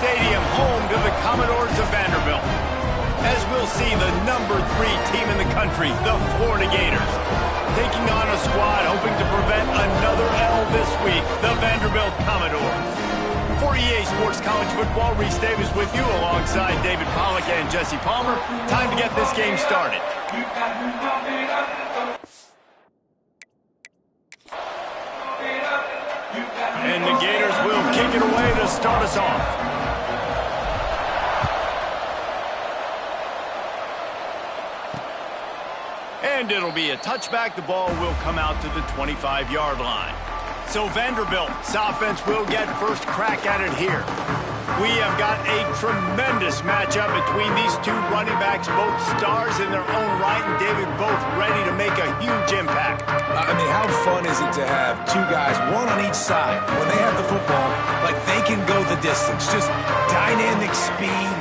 Stadium, home to the Commodores of Vanderbilt. As we'll see, the #3 team in the country, the Florida Gators, taking on a squad hoping to prevent another L this week, the Vanderbilt Commodores. For EA Sports College Football, Reese Davis with you alongside David Pollack and Jesse Palmer. Time to get this game started. And the Gators will kick it away to start us off. And it'll be a touchback. The ball will come out to the 25-yard line. So Vanderbilt's offense will get first crack at it here. We have got a tremendous matchup between these two running backs, both stars in their own right, and David, both ready to make a huge impact. I mean, how fun is it to have two guys, one on each side, when they have the football, like they can go the distance. Just dynamic speed,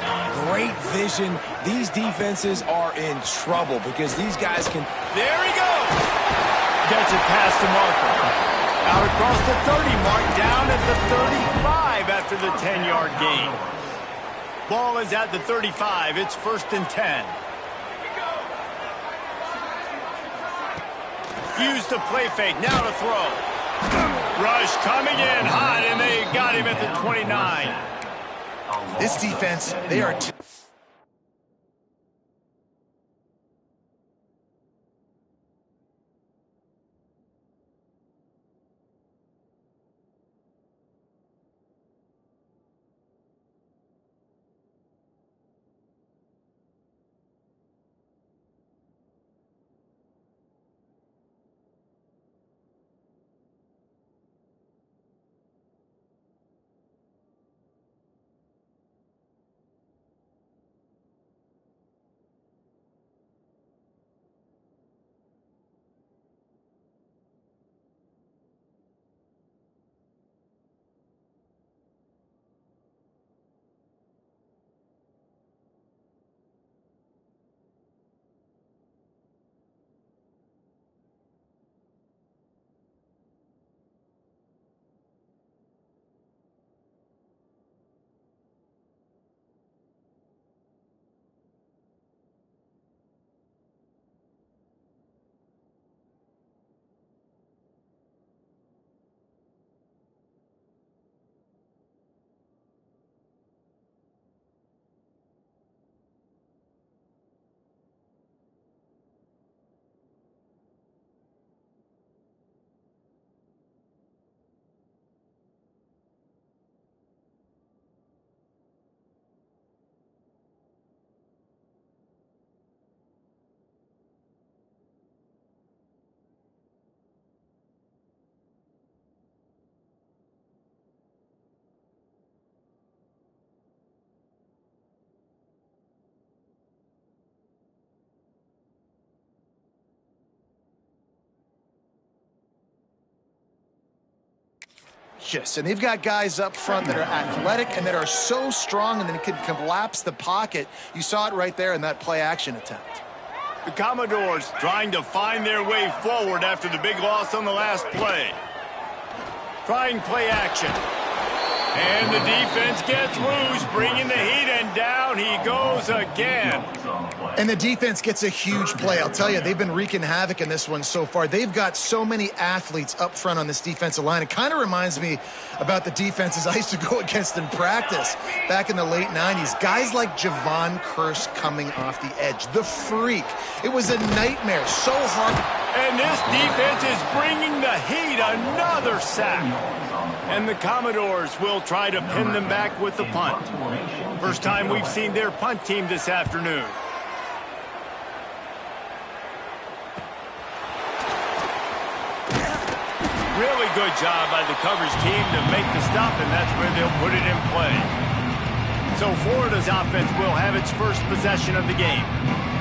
great vision. These defenses are in trouble because these guys can... There he goes! Gets it past the marker. Out across the 30 mark, down at the 35 after the 10-yard gain. Ball is at the 35. It's 1st and 10. Use the play fake. Now to throw. Rush coming in hot, and they got him at the 29. This defense, they are... And they've got guys up front that are athletic and that are so strong and then can collapse the pocket. You saw it right there in that play-action attempt. The Commodores trying to find their way forward after the big loss on the last play. Trying play action. And the defense gets loose, bringing the heat, and down he goes again. And the defense gets a huge play. I'll tell you, they've been wreaking havoc in this one so far. They've got so many athletes up front on this defensive line. It kind of reminds me about the defenses I used to go against in practice back in the late 90s. Guys like Javon Curse coming off the edge. The freak. It was a nightmare. So hard. And this defense is bringing the heat. Another sack. And the Commodores will try to pin them back with the punt. First time we've seen their punt team this afternoon. Really good job by the coverage team to make the stop, and that's where they'll put it in play. So Florida's offense will have its first possession of the game.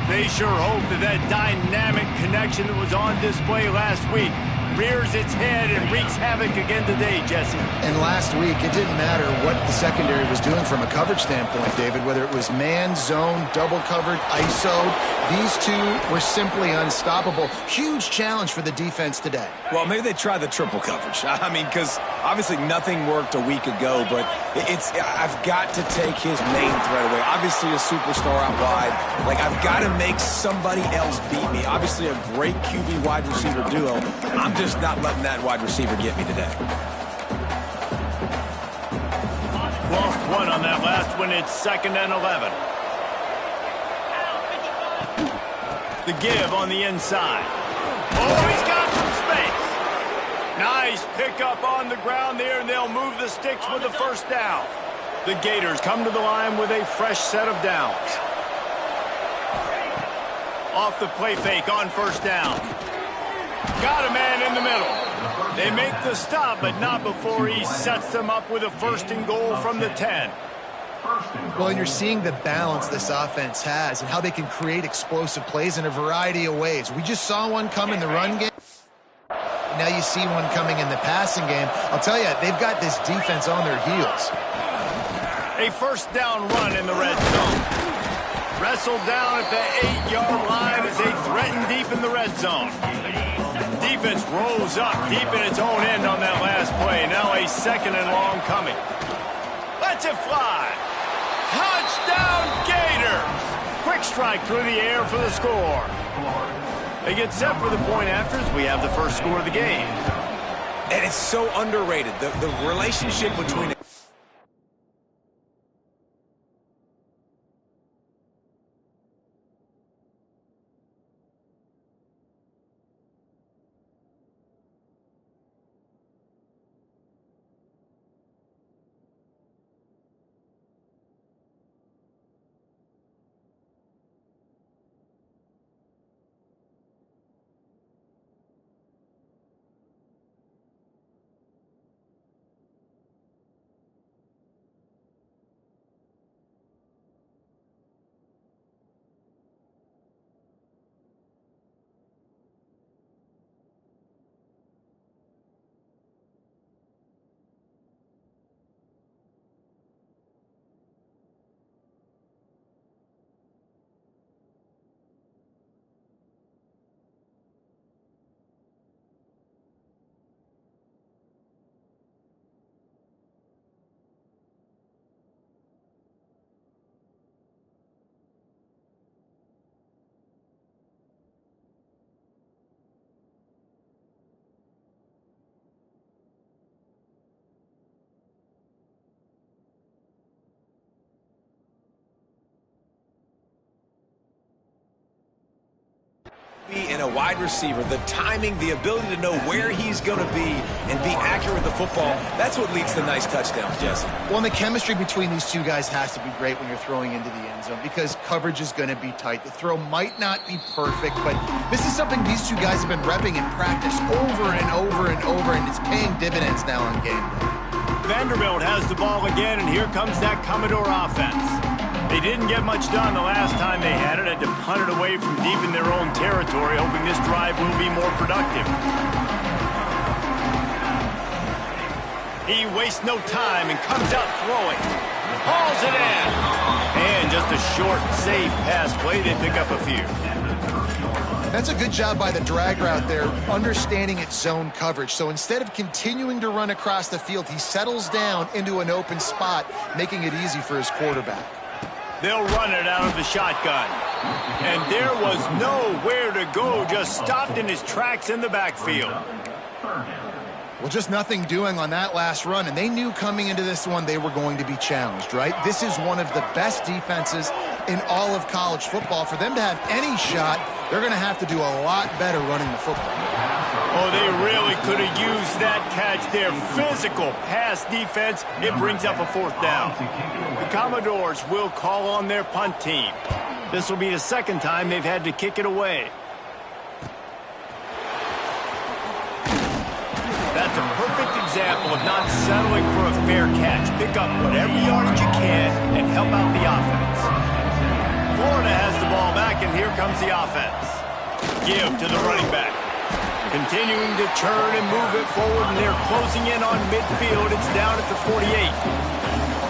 They sure hope that that dynamic connection that was on display last week rears its head and wreaks havoc again today, Jesse. And last week, it didn't matter what the secondary was doing from a coverage standpoint, David, whether it was man, zone, double covered, ISO. These two were simply unstoppable. Huge challenge for the defense today. Well, maybe they try the triple coverage. I mean, because Obviously, nothing worked a week ago, but I've got to take his main threat away. Obviously, a superstar out wide. Like, I've got to make somebody else beat me. Obviously, a great QB wide receiver duo. I'm just not letting that wide receiver get me today. Lost one on that last one. It's 2nd and 11. The give on the inside. Oh, he's got some space. Nice pickup on the ground there, and they'll move the sticks with the first down. The Gators come to the line with a fresh set of downs. Off the play fake on first down. Got a man in the middle. They make the stop, but not before he sets them up with a 1st and goal from the 10. Well, and you're seeing the balance this offense has and how they can create explosive plays in a variety of ways. We just saw one come in the run game. Now you see one coming in the passing game. I'll tell you, they've got this defense on their heels. A 1st down run in the red zone. Wrestled down at the 8-yard line as they threaten deep in the red zone. Defense rolls up deep in its own end on that last play. Now a 2nd and long coming. Lets it fly. Touchdown Gators! Quick strike through the air for the score. They get set for the point after as we have the first score of the game. And it's so underrated. The relationship between... In a wide receiver, the timing, the ability to know where he's going to be and be accurate with the football, that's what leads to nice touchdowns, Jesse. Well, and the chemistry between these two guys has to be great when you're throwing into the end zone because coverage is going to be tight. The throw might not be perfect, but this is something these two guys have been repping in practice over and over and over, and it's paying dividends now on game day. Vanderbilt has the ball again, and here comes that Commodore offense. They didn't get much done the last time they had it. Had to punt it away from deep in their own territory, hoping this drive will be more productive. He wastes no time and comes out throwing. Hauls it in. And just a short, safe pass play. They pick up a few. That's a good job by the drag route there, understanding its zone coverage. So instead of continuing to run across the field, he settles down into an open spot, making it easy for his quarterback. They'll run it out of the shotgun. And there was nowhere to go, just stopped in his tracks in the backfield. Well, just nothing doing on that last run, and they knew coming into this one they were going to be challenged, right? This is one of the best defenses in all of college football. For them to have any shot, they're going to have to do a lot better running the football. Oh, they really could have used that catch there. Physical pass defense. It brings up a 4th down. The Commodores will call on their punt team. This will be the 2nd time they've had to kick it away. That's a perfect example of not settling for a fair catch. Pick up whatever yardage you can and help out the offense. Florida has the ball back, and here comes the offense. Give to the running back. Continuing to turn and move it forward, and they're closing in on midfield. It's down at the 48.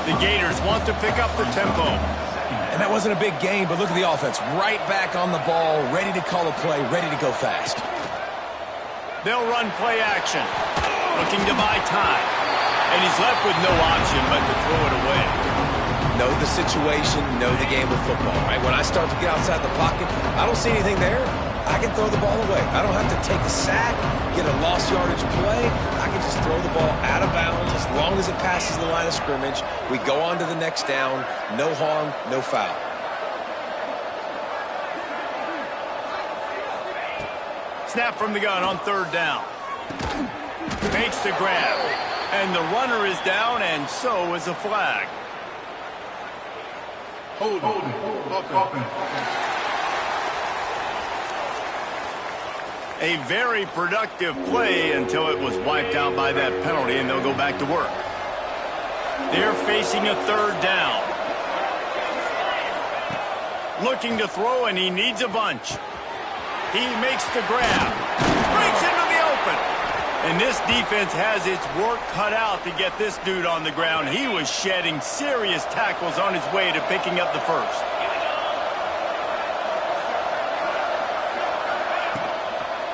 The Gators want to pick up the tempo. And that wasn't a big game, but look at the offense. Right back on the ball, ready to call a play, ready to go fast. They'll run play action. Looking to buy time. And he's left with no option but to throw it away. Know the situation, know the game of football, right? When I start to get outside the pocket, I don't see anything there. I can throw the ball away. I don't have to take a sack, get a lost yardage play. I can just throw the ball out of bounds as long as it passes the line of scrimmage. We go on to the next down. No harm, no foul. Snap from the gun on third down. Makes the grab. And the runner is down, and so is a flag. Hold on. A very productive play until it was wiped out by that penalty, and they'll go back to work. They're facing a third down. Looking to throw, and he needs a bunch. He makes the grab. Breaks into the open. And this defense has its work cut out to get this dude on the ground. He was shedding serious tackles on his way to picking up the first.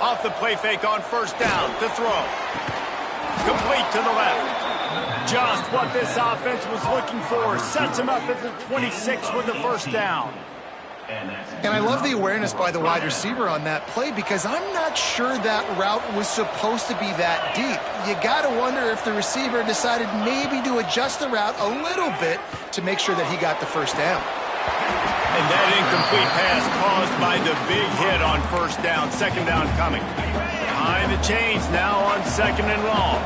Off the play fake on first down to throw. Complete to the left. Just what this offense was looking for. Sets him up at the 26 with the first down. And I love the awareness by the wide receiver on that play because I'm not sure that route was supposed to be that deep. You got to wonder if the receiver decided maybe to adjust the route a little bit to make sure that he got the first down. And that incomplete pass caused by the big hit on first down. Second down coming. Behind the chains now on second and long.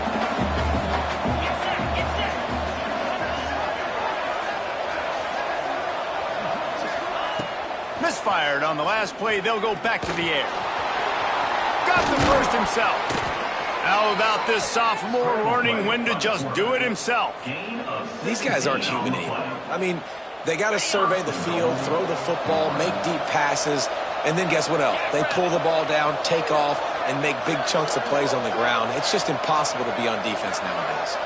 Misfired on the last play. They'll go back to the air. Got the first himself. How about this sophomore learning when to just do it himself? These guys aren't human anymore. I mean, they got to survey the field, throw the football, make deep passes, and then guess what else? They pull the ball down, take off, and make big chunks of plays on the ground. It's just impossible to be on defense nowadays.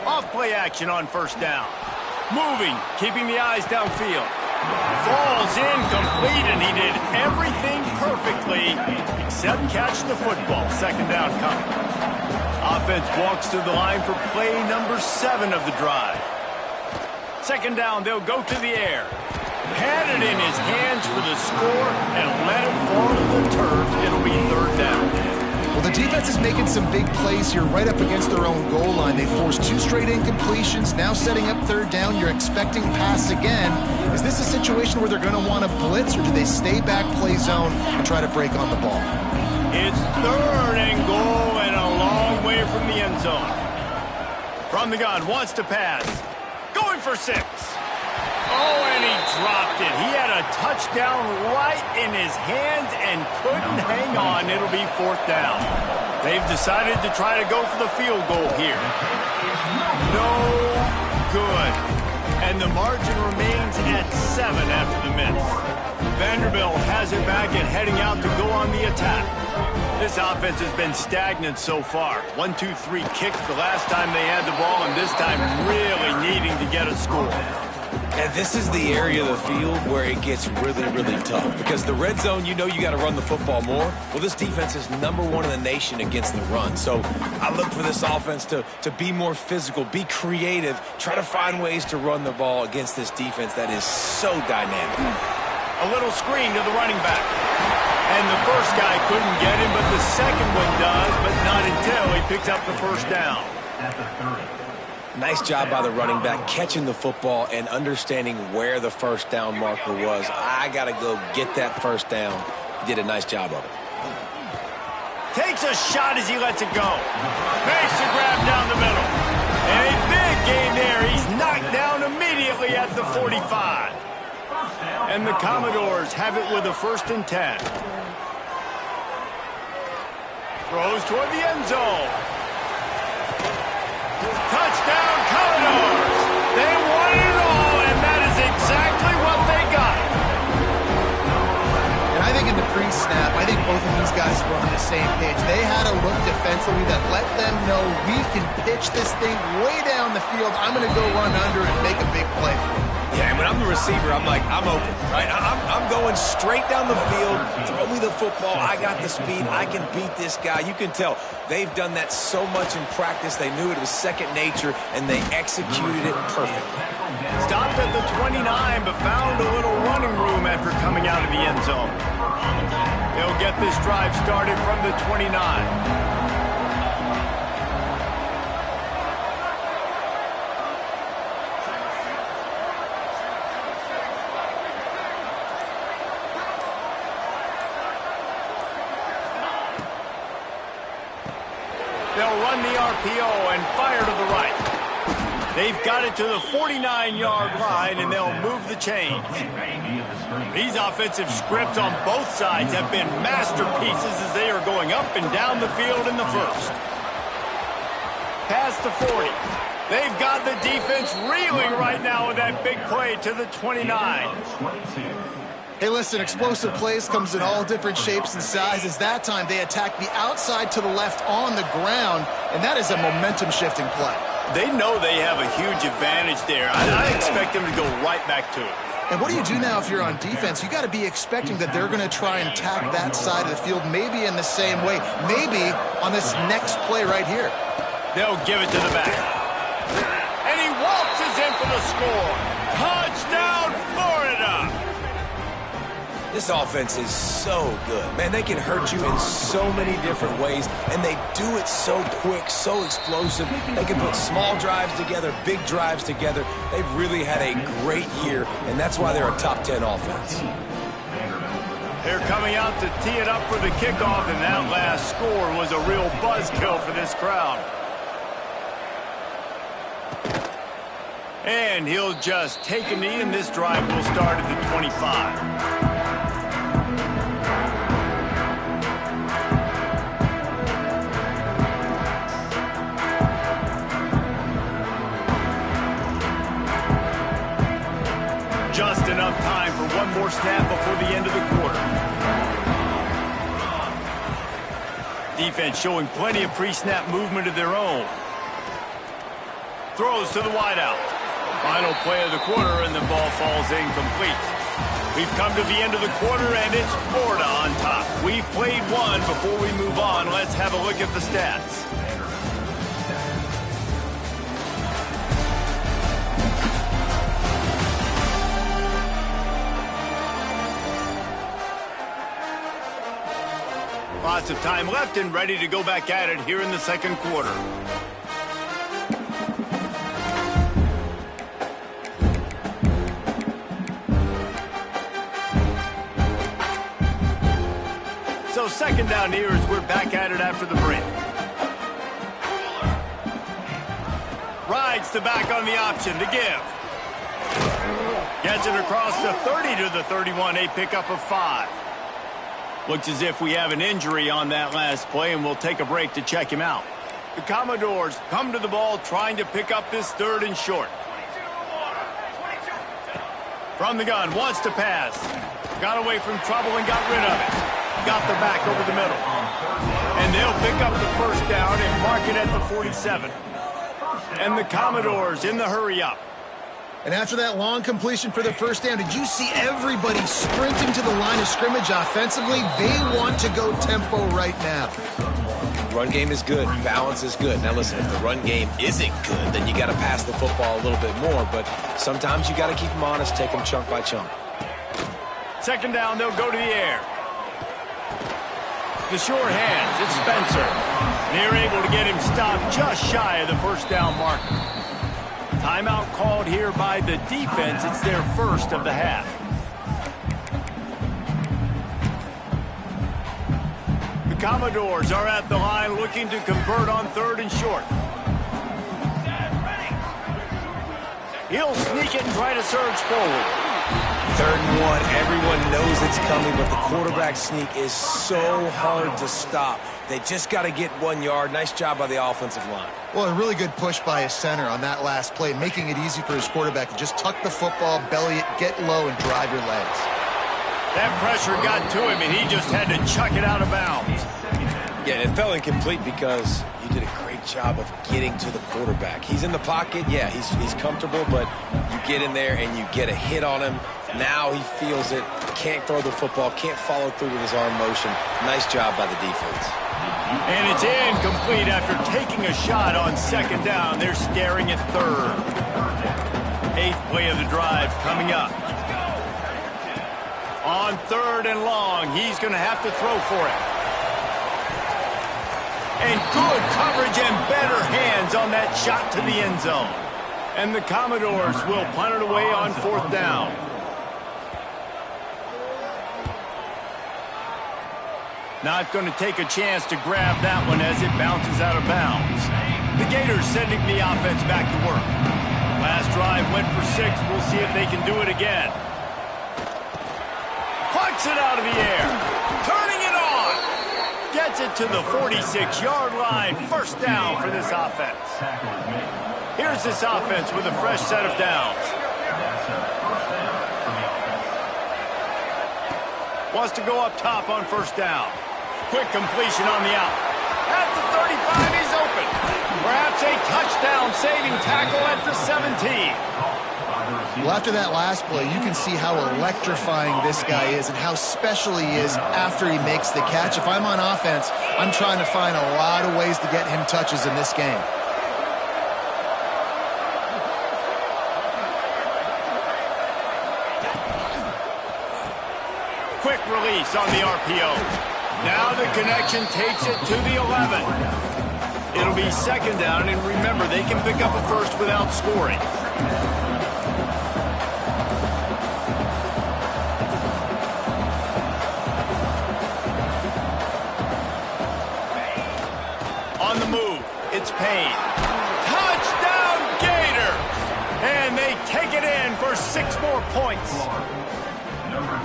Off-play action on first down. Moving, keeping the eyes downfield. Falls incomplete, and he did everything perfectly except catch the football. Second down coming. Offense walks to the line for play number 7 of the drive. Second down, they'll go to the air. Had it in his hands for the score and let it fall to the turf. It'll be third down. Well, the defense is making some big plays here right up against their own goal line. They forced 2 straight incompletions, now setting up third down. You're expecting pass again. Is this a situation where they're going to want to blitz, or do they stay back, play zone, and try to break on the ball? It's third and goal and a long way from the end zone. From the gun, wants to pass. Going for 6. Oh, and he dropped it. He had a touchdown right in his hands and couldn't hang on. It'll be fourth down. They've decided to try to go for the field goal here. No good. And the margin remains at 7 after the miss. Vanderbilt has it back and heading out to go on the attack. This offense has been stagnant so far. 1-2-3 kick the last time they had the ball, and this time really needing to get a score. And this is the area of the field where it gets really, really tough. Because the red zone, you got to run the football more. Well, this defense is #1 in the nation against the run. So I look for this offense to be more physical, be creative, try to find ways to run the ball against this defense that is so dynamic. A little screen to the running back. And the first guy couldn't get him, but the second one does, but not until he picks up the first down. Nice job by the running back catching the football and understanding where the first down marker was. I got to go get that first down. He did a nice job of it. Takes a shot as he lets it go. Makes a grab down the middle. And a big gain there. He's knocked down immediately at the 45. And the Commodores have it with a 1st and 10. Throws toward the end zone. Touchdown, Commodores! They won it all, and that is exactly what they got. And I think in the pre-snap, I think both of these guys were on the same page. They had a look defensively that let them know we can pitch this thing way down the field. I'm going to go run under and make a big play. Yeah, and when I'm the receiver, I'm like, I'm open, right? I'm going straight down the field. Throw me the football. I got the speed. I can beat this guy. You can tell they've done that so much in practice. They knew it was second nature, and they executed it perfectly. Stopped at the 29, but found a little running room after coming out of the end zone. They'll get this drive started from the 29. They'll run the RPO and fire to the right. They've got it to the 49-yard line, and they'll move the chains. These offensive scripts on both sides have been masterpieces as they are going up and down the field in the first. Past the 40. They've got the defense reeling right now with that big play to the 29. Hey, listen, explosive plays comes in all different shapes and sizes. That time, they attack the outside to the left on the ground, and that is a momentum-shifting play. They know they have a huge advantage there. I expect them to go right back to it. And what do you do now if you're on defense? You got to be expecting that they're going to try and attack that side of the field, maybe in the same way, maybe on this next play right here. They'll give it to the back. And he waltzes in for the score. Touchdown, Florida! This offense is so good. Man, they can hurt you in so many different ways, and they do it so quick, so explosive. They can put small drives together, big drives together. They've really had a great year, and that's why they're a top 10 offense. They're coming out to tee it up for the kickoff, and that last score was a real buzzkill for this crowd. And he'll just take a knee, and this drive will start at the 25. Just enough time for one more snap before the end of the quarter. Defense showing plenty of pre-snap movement of their own. Throws to the wideout. Final play of the quarter, and the ball falls incomplete. We've come to the end of the quarter, and it's Florida on top. We've played one. Before we move on, let's have a look at the stats. Lots of time left and ready to go back at it here in the second quarter. So second down here as we're back at it after the break. Rides the back on the option to give. Gets it across the 30 to the 31, a pickup of 5. Looks as if we have an injury on that last play, and we'll take a break to check him out. The Commodores come to the ball trying to pick up this third and short. From the gun, wants to pass. Got away from trouble and got rid of it. Got the back over the middle. And they'll pick up the first down and mark it at the 47. And the Commodores in the hurry-up. And after that long completion for the first down, did you see everybody sprinting to the line of scrimmage offensively? They want to go tempo right now. Run game is good. Balance is good. Now listen, if the run game isn't good, then you got to pass the football a little bit more. But sometimes you got to keep them honest, take them chunk by chunk. Second down, they'll go to the air. The sure hands, it's Spencer. They're able to get him stopped just shy of the first down marker. Timeout called here by the defense. It's their first of the half. The Commodores are at the line looking to convert on third and short. He'll sneak it and try to surge forward. Third and 1, everyone knows it's coming, but the quarterback sneak is so hard to stop. They just got to get 1 yard. Nice job by the offensive line. Well, a really good push by his center on that last play, making it easy for his quarterback to just tuck the football, belly it, get low, and drive your legs. That pressure got to him, and he just had to chuck it out of bounds. Yeah, it fell incomplete because you did a great job of getting to the quarterback. He's in the pocket. Yeah, he's comfortable, but you get in there and you get a hit on him. Now he feels it, can't throw the football, can't follow through with his arm motion. Nice job by the defense. And it's incomplete after taking a shot on second down. They're staring at third. 8th play of the drive coming up. On 3rd and long, he's going to have to throw for it. And good coverage and better hands on that shot to the end zone. And the Commodores will punt it away on 4th down. Not going to take a chance to grab that one as it bounces out of bounds. The Gators sending the offense back to work. Last drive went for 6. We'll see if they can do it again. Plucks it out of the air. Turning it on. Gets it to the 46-yard line. 1st down for this offense. Here's this offense with a fresh set of downs. Wants to go up top on 1st down. Quick completion on the out. At the 35, he's open. Perhaps a touchdown-saving tackle at the 17. Well, after that last play, you can see how electrifying this guy is and how special he is after he makes the catch. If I'm on offense, I'm trying to find a lot of ways to get him touches in this game. Quick release on the RPO. Now the connection takes it to the 11. It'll be 2nd down, and remember, they can pick up a first without scoring. On the move, it's Payne. Touchdown, Gators! And they take it in for 6 more points.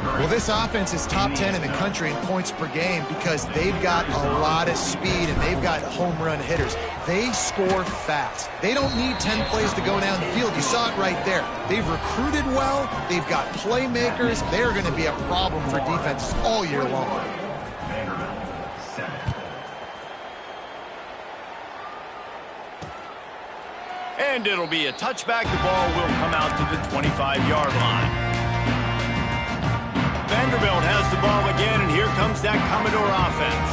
Well, this offense is top 10 in the country in points per game because they've got a lot of speed and they've got home run hitters. They score fast. They don't need 10 plays to go down the field. You saw it right there. They've recruited well. They've got playmakers. They're going to be a problem for defenses all year long. And it'll be a touchback. The ball will come out to the 25-yard line. Vanderbilt has the ball again, and here comes that Commodore offense.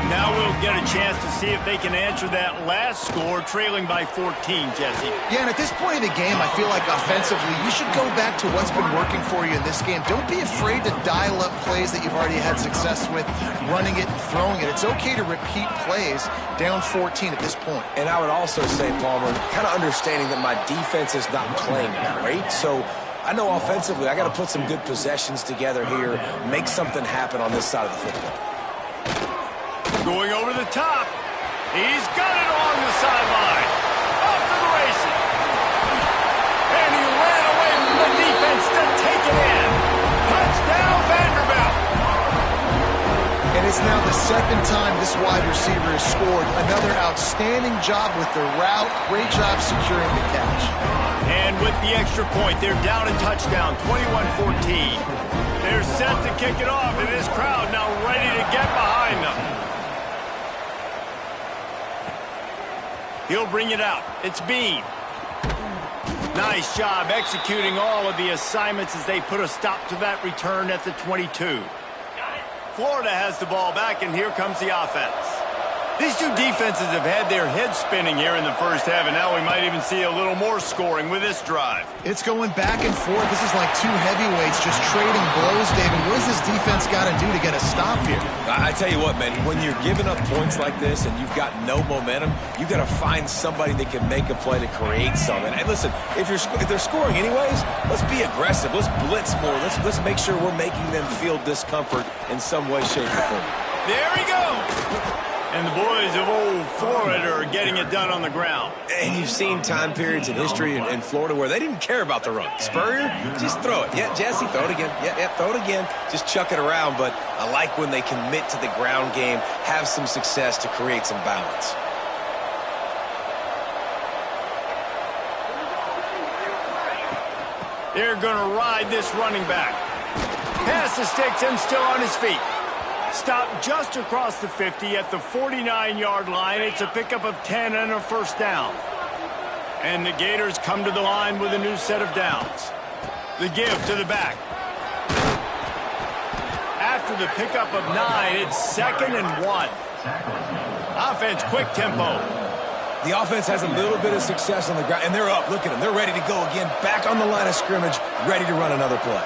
Now we'll get a chance to see if they can answer that last score, trailing by 14, Jesse. Yeah, and at this point in the game, I feel like offensively, you should go back to what's been working for you in this game. Don't be afraid to dial up plays that you've already had success with, running it and throwing it. It's okay to repeat plays down 14 at this point. And I would also say, Palmer, kind of understanding that my defense is not playing great, so I know offensively I got to put some good possessions together here, make something happen on this side of the football. Going over the top. He's got it along the sideline. Off to the races. And he ran away from the defense to take it in. Touchdown, Vanderbilt. And it's now the 2nd time this wide receiver has scored. Another outstanding job with the route. Great job securing the catch. And with the extra point, they're down a touchdown, 21-14. They're set to kick it off, and this crowd now ready to get behind them. He'll bring it out. It's Bean. Nice job executing all of the assignments as they put a stop to that return at the 22. Florida has the ball back, and here comes the offense. These two defenses have had their heads spinning here in the first half, and now we might even see a little more scoring with this drive. It's going back and forth. This is like two heavyweights just trading blows, David. What does this defense got to do to get a stop here? I tell you what, man, when you're giving up points like this and you've got no momentum, you got to find somebody that can make a play to create something. And listen, if they're scoring anyways, let's be aggressive. Let's blitz more. Let's make sure we're making them feel discomfort in some way, shape, or form. There he goes. And the boys of old Florida are getting it done on the ground. And you've seen time periods in history in Florida where they didn't care about the run. Spurrier, just throw it. Yeah, Jesse, throw it again. Yeah, throw it again. Just chuck it around. But I like when they commit to the ground game, have some success to create some balance. They're going to ride this running back. Pass the sticks and still on his feet. Stop just across the 50 at the 49-yard line. It's a pickup of 10 and a first down. And the Gators come to the line with a new set of downs. The give to the back. After the pickup of 9, it's 2nd and 1. Offense, quick tempo. The offense has a little bit of success on the ground, and they're up. Look at them. They're ready to go again. Back on the line of scrimmage, ready to run another play.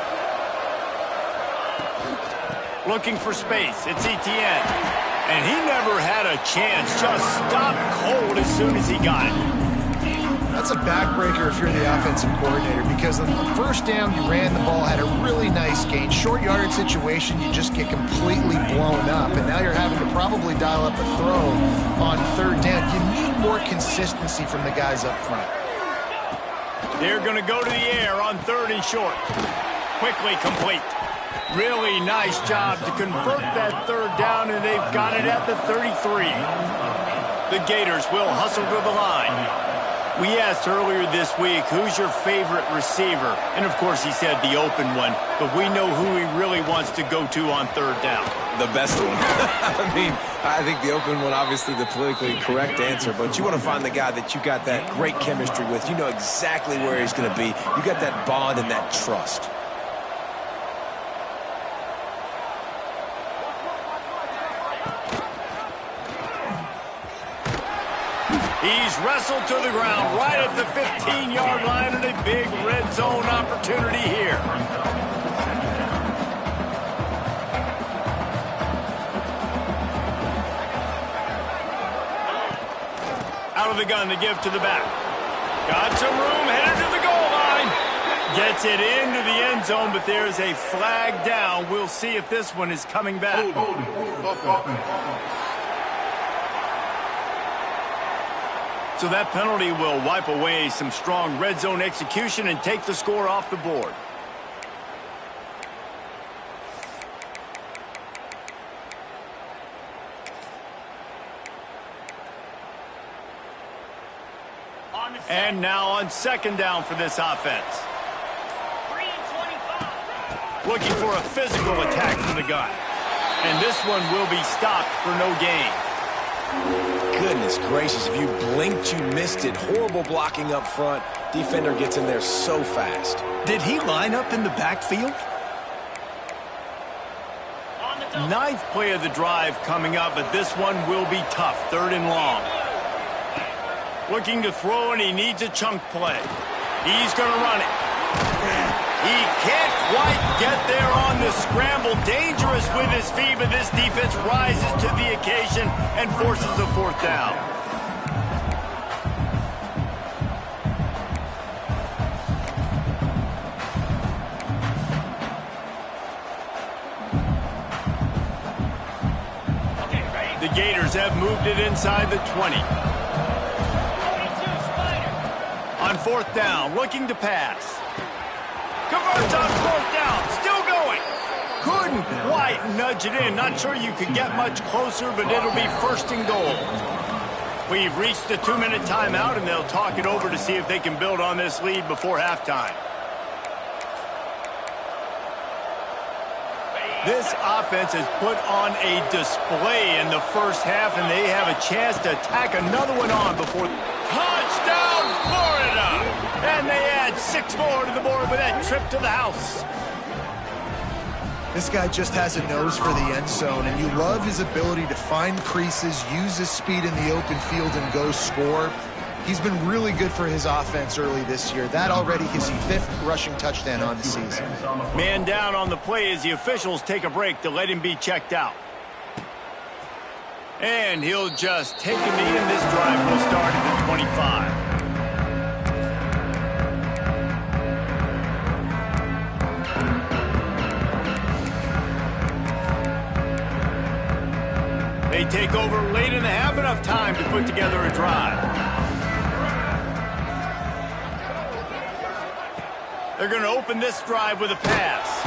Looking for space. It's Etienne. And he never had a chance. Just stopped cold as soon as he got it. That's a backbreaker if you're the offensive coordinator, because on the first down, you ran the ball, had a really nice gain. Short yardage situation, you just get completely blown up, and now you're having to probably dial up a throw on third down. You need more consistency from the guys up front. They're going to go to the air on 3rd and short. Quickly complete. Really nice job to convert that 3rd down, and they've got it at the 33. The Gators will hustle to the line. We asked earlier this week, who's your favorite receiver? And, of course, he said the open one. But we know who he really wants to go to on 3rd down. The best one. I think the open one, obviously the politically correct answer. But you want to find the guy that you got that great chemistry with. You know exactly where he's going to be. You got that bond and that trust. He's wrestled to the ground right at the 15-yard line, and a big red zone opportunity here. Out of the gun to give to the back. Got some room, headed to the goal line. Gets it into the end zone, but there's a flag down. We'll see if this one is coming back. So that penalty will wipe away some strong red zone execution and take the score off the board. And now on 2nd down for this offense. Looking for a physical attack from the gun. And this one will be stopped for no gain. Goodness gracious, if you blinked, you missed it. Horrible blocking up front. Defender gets in there so fast. Did he line up in the backfield? 9th play of the drive coming up, but this one will be tough. 3rd and long. Looking to throw, and he needs a chunk play. He's going to run it. He can't quite get there on the scramble. Dangerous with his feet, but this defense rises to the occasion and forces a 4th down. The Gators have moved it inside the 20. On 4th down, looking to pass. Converts on 4th down, still going. Couldn't quite nudge it in. Not sure you could get much closer, but it'll be 1st and goal. We've reached the 2-minute timeout, and they'll talk it over to see if they can build on this lead before halftime. This offense has put on a display in the first half, and they have a chance to tack another one on before... Touchdown, Florida! And they add 6 more to the board with that trip to the house. This guy just has a nose for the end zone, and you love his ability to find creases, use his speed in the open field, and go score. He's been really good for his offense early this year. That already his 5th rushing touchdown on the season. Man down on the play as the officials take a break to let him be checked out. And he'll just take a knee, and this drive will start at the 25. They take over late in the half, enough time to put together a drive. They're going to open this drive with a pass.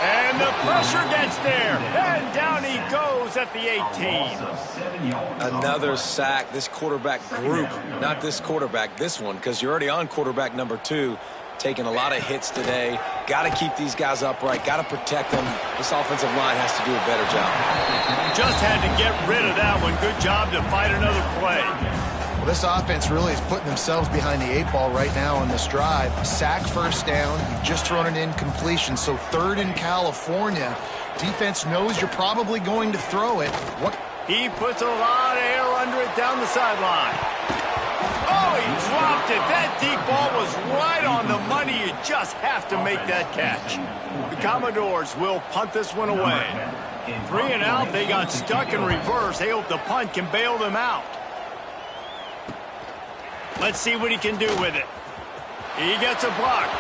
And the pressure gets there. And down he goes at the 18. Another sack. This quarterback group, not this quarterback, this one, because you're already on quarterback number 2, taking a lot of hits today. Got to keep these guys upright. Got to protect them. This offensive line has to do a better job. Just had to get rid of that one. Good job to fight another play. Well, this offense really is putting themselves behind the 8 ball right now on this drive. Sack, first down. You've just thrown an incompletion, so 3rd in California. Defense knows you're probably going to throw it. What? He puts a lot of air under it down the sideline. Oh, he dropped it. That deep ball was right on the money. You just have to make that catch. The Commodores will punt this one away. 3 and out. They got stuck in reverse. They hope the punt can bail them out. Let's see what he can do with it. He gets a block.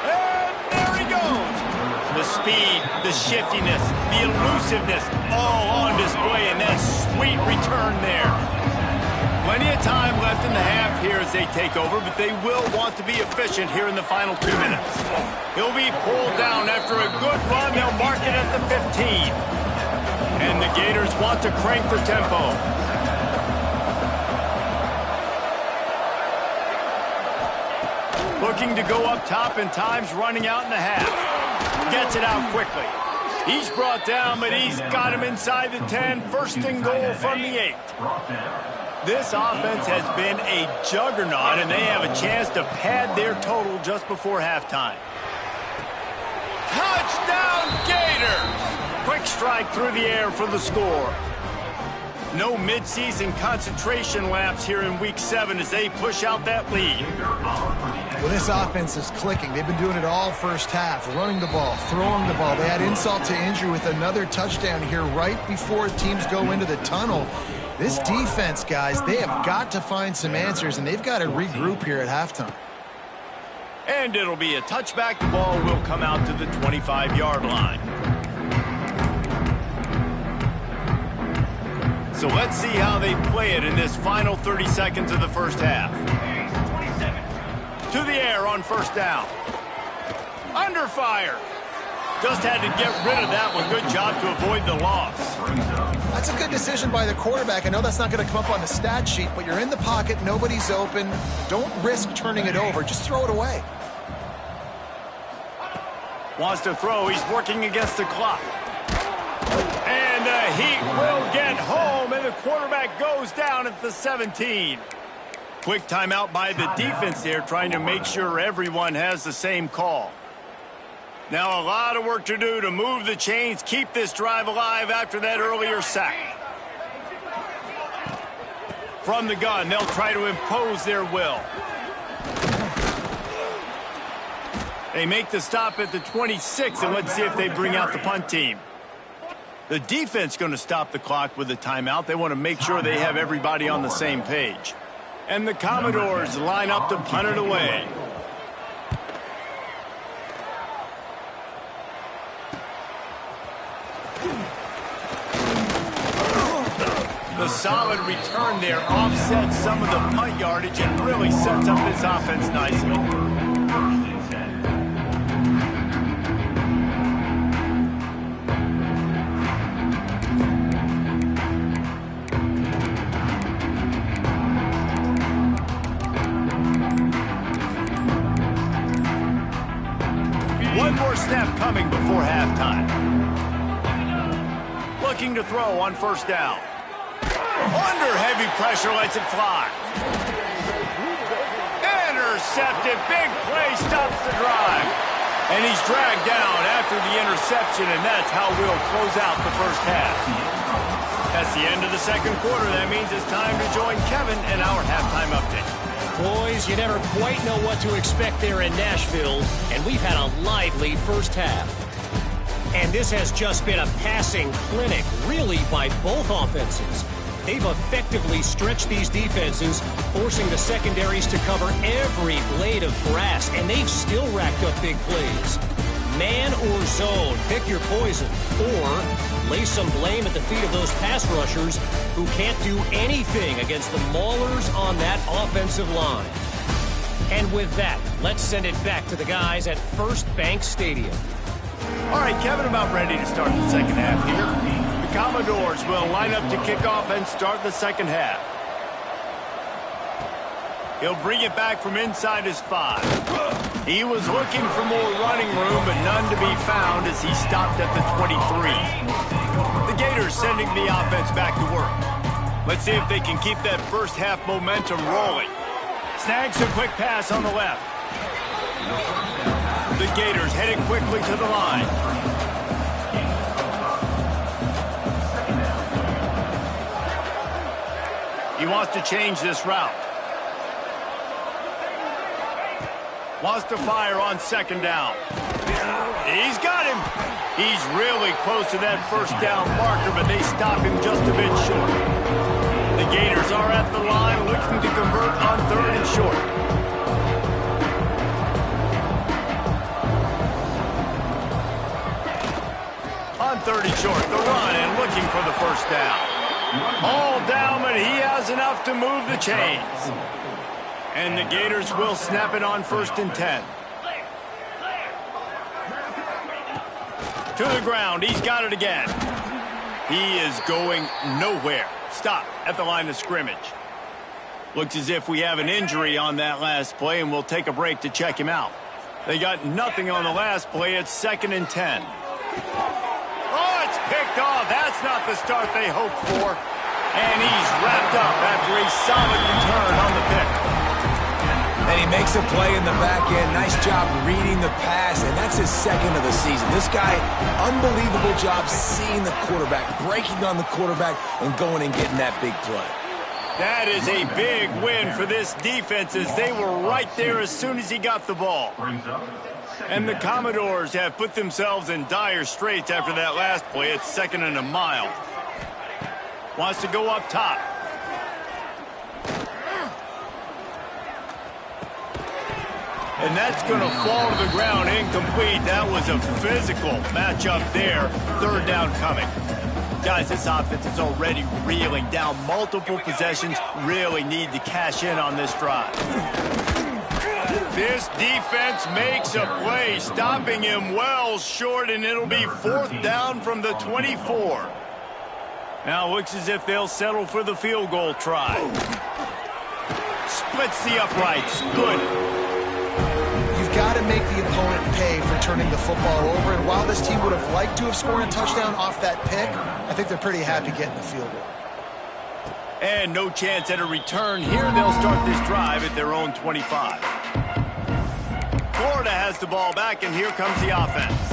And there he goes. The speed, the shiftiness, the elusiveness, all on display in that sweet return there. Plenty of time left in the half here as they take over, but they will want to be efficient here in the final 2 minutes. He'll be pulled down after a good run. They'll mark it at the 15. And the Gators want to crank the tempo. Looking to go up top, and time's running out in the half. Gets it out quickly. He's brought down, but he's got him inside the 10. 1st and goal from the 8. This offense has been a juggernaut, and they have a chance to pad their total just before halftime. Touchdown, Gators! Quick strike through the air for the score. No midseason concentration laps here in Week 7 as they push out that lead. Well, this offense is clicking. They've been doing it all first half, running the ball, throwing the ball. They had insult to injury with another touchdown here right before teams go into the tunnel. This defense, guys, they have got to find some answers, and they've got to regroup here at halftime. And it'll be a touchback. The ball will come out to the 25-yard line. So let's see how they play it in this final 30 seconds of the first half. To the air on 1st down. Under fire. Just had to get rid of that one. Good job to avoid the loss. That's a good decision by the quarterback. I know that's not going to come up on the stat sheet, but you're in the pocket, nobody's open. Don't risk turning it over. Just throw it away. Wants to throw. He's working against the clock. And the Heat will get home, and the quarterback goes down at the 17. Quick timeout by the defense there, trying to make sure everyone has the same call. Now a lot of work to do to move the chains, keep this drive alive after that earlier sack. From the gun, they'll try to impose their will. They make the stop at the 26, and let's see if they bring out the punt team. The defense going to stop the clock with a timeout. They want to make sure they have everybody on the same page. And the Commodores line up to punt it away. The solid return there offsets some of the punt yardage and really sets up this offense nicely. One more snap coming before halftime. Looking to throw on 1st down. Under heavy pressure, lets it fly. Intercepted. Big play stops the drive. And he's dragged down after the interception, and that's how we'll close out the first half. That's the end of the 2nd quarter. That means it's time to join Kevin and our halftime update. Boys, you never quite know what to expect there in Nashville, and we've had a lively first half. And this has just been a passing clinic, really, by both offenses. They've effectively stretched these defenses, forcing the secondaries to cover every blade of grass, and they've still racked up big plays. Man or zone, pick your poison, or lay some blame at the feet of those pass rushers who can't do anything against the maulers on that offensive line. And with that, let's send it back to the guys at First Bank Stadium. All right, Kevin, about ready to start the second half here. The Commodores will line up to kick off and start the second half. He'll bring it back from inside his 5. He was looking for more running room, but none to be found as he stopped at the 23. The Gators sending the offense back to work. Let's see if they can keep that first half momentum rolling. Snags a quick pass on the left. The Gators heading quickly to the line. He wants to change this route. Wants to fire on second down. He's got him. He's really close to that first down marker, but they stop him just a bit short. The Gators are at the line looking to convert on 3rd and short. On 3rd and short, the run and looking for the first down. All down, but he has enough to move the chains. And the Gators will snap it on 1st and 10. To the ground, he's got it again. He is going nowhere. Stop at the line of scrimmage. Looks as if we have an injury on that last play, and we'll take a break to check him out. They got nothing on the last play. It's 2nd and 10. Oh, it's picked off. That's not the start they hoped for. And he's wrapped up after a solid return on the pick. And he makes a play in the back end. Nice job reading the pass, and that's his 2nd of the season. This guy, unbelievable job seeing the quarterback, breaking on the quarterback, and going and getting that big play. That is a big win for this defense as they were right there as soon as he got the ball. And the Commodores have put themselves in dire straits after that last play. It's 2nd and a mile. Wants to go up top. And that's going to fall to the ground incomplete. That was a physical matchup there. 3rd down coming. Guys, this offense is already reeling down multiple possessions. Really need to cash in on this drive. This defense makes a play, stopping him well short, and it'll be 4th down from the 24. Now looks as if they'll settle for the field goal try. Splits the uprights. Good. Got to make the opponent pay for turning the football over. And while this team would have liked to have scored a touchdown off that pick, I think they're pretty happy getting the field goal. And no chance at a return here. They'll start this drive at their own 25. Florida has the ball back, and here comes the offense.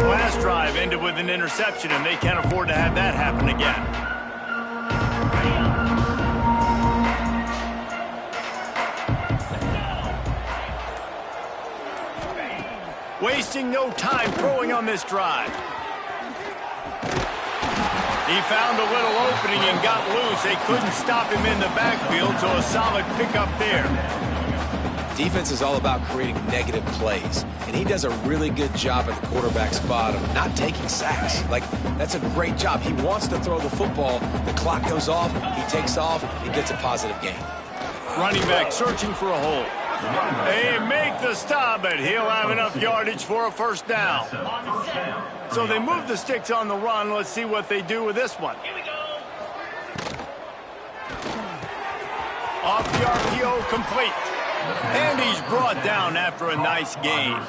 Last drive ended with an interception, and they can't afford to have that happen again. Wasting no time throwing on this drive. He found a little opening and got loose. They couldn't stop him in the backfield, so a solid pickup there. Defense is all about creating negative plays, and he does a really good job at the quarterback spot of not taking sacks. That's a great job. He wants to throw the football. The clock goes off. He takes off. He gets a positive gain. Running back searching for a hole. They make the stop, but he'll have enough yardage for a first down. So they move the sticks on the run. Let's see what they do with this one. Off the RPO, complete. And he's brought down after a nice gain.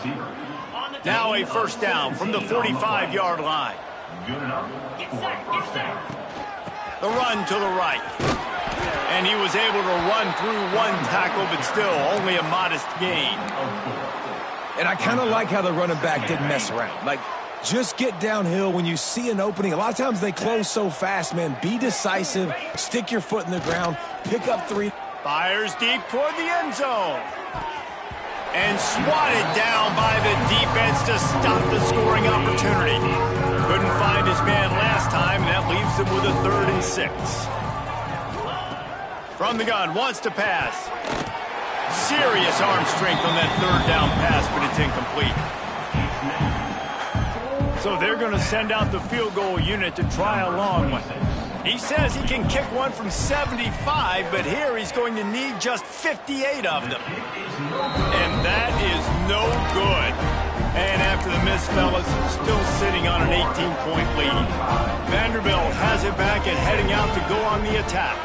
Now a first down from the 45-yard line. The run to the right. And he was able to run through one tackle, but still only a modest gain. And I kind of like how the running back didn't mess around. Just get downhill when you see an opening. A lot of times they close so fast, man. Be decisive. Stick your foot in the ground. Pick up 3. Fires deep toward the end zone. And swatted down by the defense to stop the scoring opportunity. Couldn't find his man last time, and that leaves him with a 3rd and 6. From the gun, wants to pass. Serious arm strength on that 3rd down pass, but it's incomplete. So they're going to send out the field goal unit to try a long one. He says he can kick one from 75, but here he's going to need just 58 of them. And that is no good. And after the miss, fellas, still sitting on an 18-point lead. Vanderbilt has it back and heading out to go on the attack.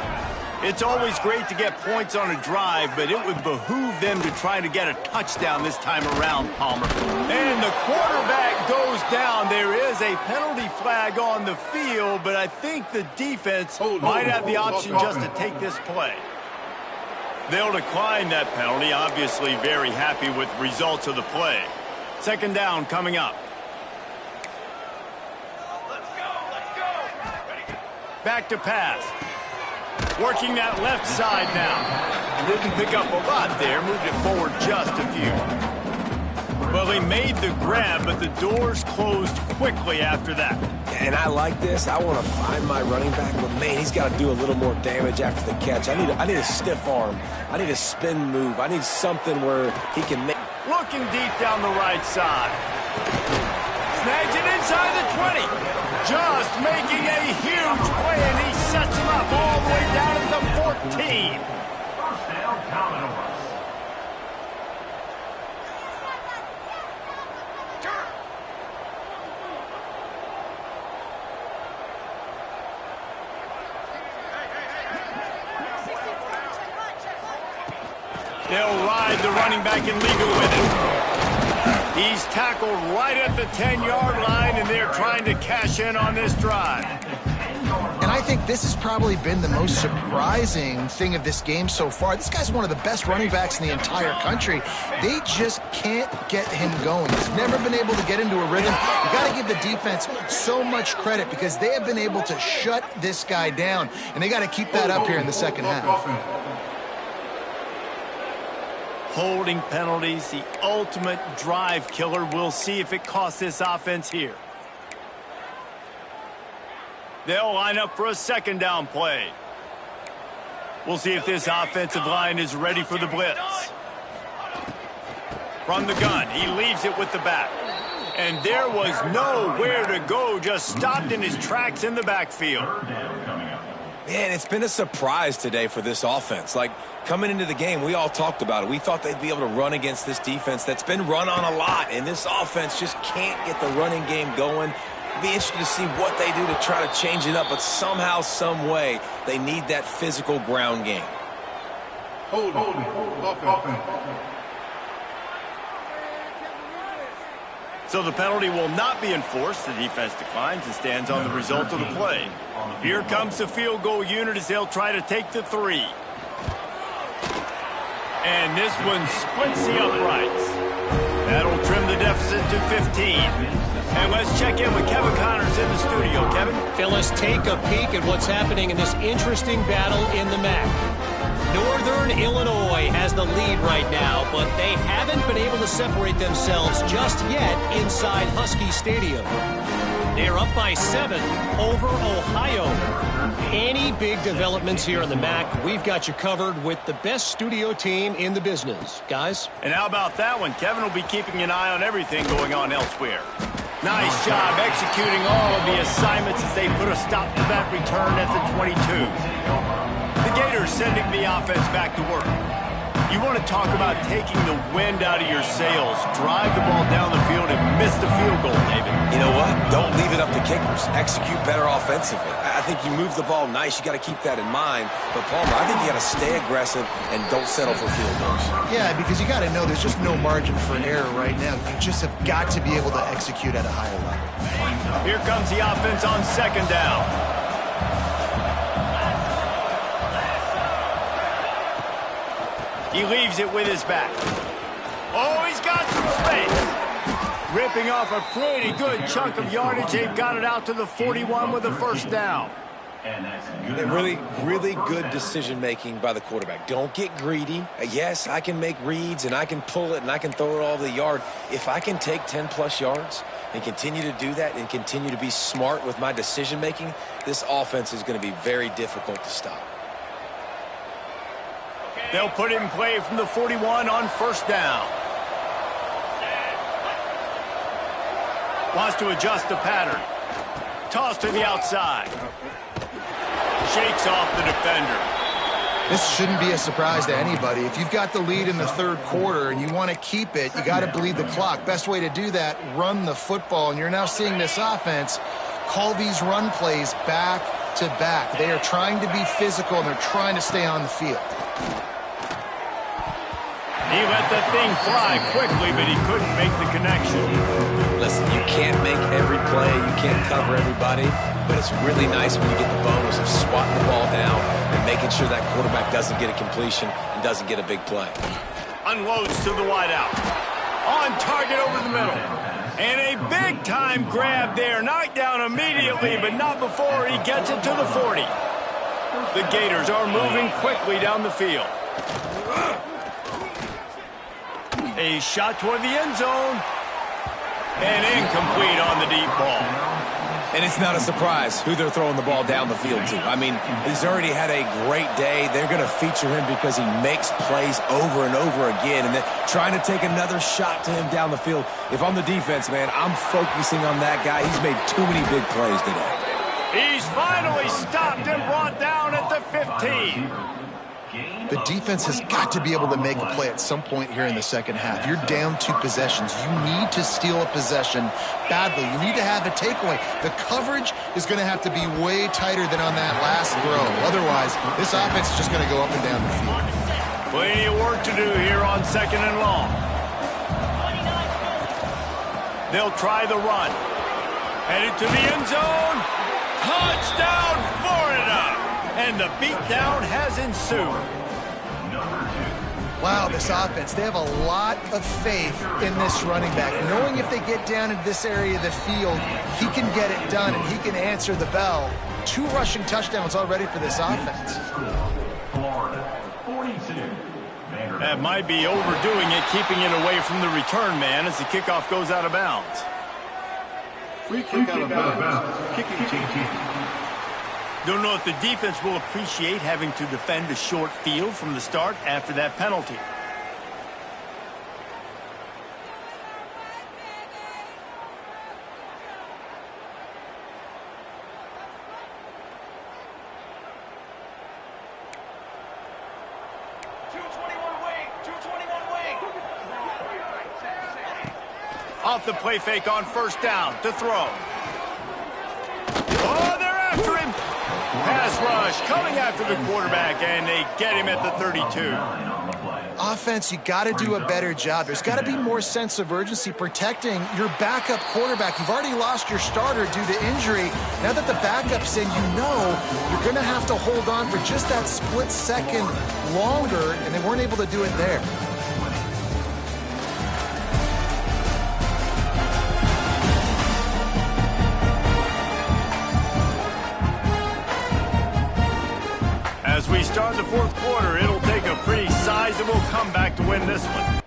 It's always great to get points on a drive, but it would behoove them to try to get a touchdown this time around, Palmer. And the quarterback goes down. There is a penalty flag on the field, but I think the defense might have the option just to take this play. They'll decline that penalty, obviously very happy with the results of the play. Second down coming up. Back to pass. Working that left side now. Didn't pick up a lot there. Moved it forward just a few. Well, they made the grab, but the doors closed quickly after that. And I like this. I want to find my running back, but man, he's got to do a little more damage after the catch. I need a stiff arm. I need a spin move. I need something where he can make. Looking deep down the right side. Snags it inside the 20. Just making a huge play, and he sets him up all the way down at the 14. First down, Commodores. They'll ride the running back and leave it with him. He's tackled right at the 10-yard line, and they're trying to cash in on this drive. And I think this has probably been the most surprising thing of this game so far. This guy's one of the best running backs in the entire country. They just can't get him going. He's never been able to get into a rhythm. You got to give the defense so much credit because they have been able to shut this guy down, and they got to keep that up here in the second half. Holding penalties, the ultimate drive killer. We'll see if it costs this offense here. They'll line up for a second down play. We'll see if this offensive line is ready for the blitz. From the gun, he leaves it with the back. And there was nowhere to go, just stopped in his tracks in the backfield. Man, it's been a surprise today for this offense. Like, coming into the game, we all talked about it. We thought they'd be able to run against this defense that's been run on a lot, and this offense just can't get the running game going. It'll be interesting to see what they do to try to change it up, but somehow, some way, they need that physical ground game. Hold on. So the penalty will not be enforced. The defense declines and stands on the result of the play. Here comes the field goal unit as they'll try to take the 3. And this one splits the uprights. That'll trim the deficit to 15. And let's check in with Kevin Connors in the studio. Kevin? Phyllis, take a peek at what's happening in this interesting battle in the MAC. Northern Illinois has the lead right now, but they haven't been able to separate themselves just yet inside Husky Stadium. They're up by 7 over Ohio. Any big developments here in the MAC, we've got you covered with the best studio team in the business. Guys? And how about that one? Kevin will be keeping an eye on everything going on elsewhere. Nice job executing all of the assignments as they put a stop to that return at the 22. The Gators sending the offense back to work. You want to talk about taking the wind out of your sails. Drive the ball down the field and miss the field goal, David. You know what? Don't leave it up to kickers. Execute better offensively. I think you move the ball nice. You got to keep that in mind. But, Palmer, I think you got to stay aggressive and don't settle for field goals. Yeah, because you got to know there's just no margin for error right now. You just have got to be able to execute at a higher level. Here comes the offense on second down. He leaves it with his back. Oh, he's got some space. Ripping off a pretty good chunk of yardage. They've got it out to the 41 with a first down. Really, really good decision-making by the quarterback. Don't get greedy. Yes, I can make reads, and I can pull it, and I can throw it all the yard. If I can take 10-plus yards and continue to do that and continue to be smart with my decision-making, this offense is going to be very difficult to stop. They'll put it in play from the 41 on first down. Wants to adjust the pattern. Toss to the outside. Shakes off the defender. This shouldn't be a surprise to anybody. If you've got the lead in the third quarter and you want to keep it, you got to bleed the clock. Best way to do that, run the football. And you're now seeing this offense call these run plays back to back. They are trying to be physical, and they're trying to stay on the field. He let the thing fly quickly, but he couldn't make the connection. Listen, you can't make every play, you can't cover everybody, but it's really nice when you get the bonus of swatting the ball down and making sure that quarterback doesn't get a completion and doesn't get a big play. Unloads to the wideout. On target over the middle. And a big-time grab there. Knocked down immediately, but not before he gets it to the 40. The Gators are moving quickly down the field. A shot toward the end zone. And incomplete on the deep ball. And it's not a surprise who they're throwing the ball down the field to. I mean, he's already had a great day. They're going to feature him because he makes plays over and over again. And they're trying to take another shot to him down the field. If I'm the defense, man, I'm focusing on that guy. He's made too many big plays today. He's finally stopped and brought down at the 15. The defense has got to be able to make a play at some point here in the second half. You're down 2 possessions. You need to steal a possession badly. You need to have a takeaway. The coverage is going to have to be way tighter than on that last throw. Otherwise, this offense is just going to go up and down the field. Plenty of work to do here on 2nd and long. They'll try the run. Headed to the end zone. Touchdown, Florida! And the beatdown has ensued. Wow, this offense, they have a lot of faith in this running back. Knowing if they get down into this area of the field, he can get it done and he can answer the bell. 2 rushing touchdowns already for this offense. That might be overdoing it, keeping it away from the return man as the kickoff goes out of bounds. Free kick out of bounds. Kicking team. Don't know if the defense will appreciate having to defend a short field from the start after that penalty. Off the play fake on 1st down to throw. Oh, they're after him. Pass rush coming after the quarterback, and they get him at the 32. Offense, you got to do a better job. There's got to be more sense of urgency protecting your backup quarterback. You've already lost your starter due to injury. Now that the backup's in, you know you're going to have to hold on for just that split second longer, and they weren't able to do it there. As we start the 4th quarter, it'll take a pretty sizable comeback to win this one.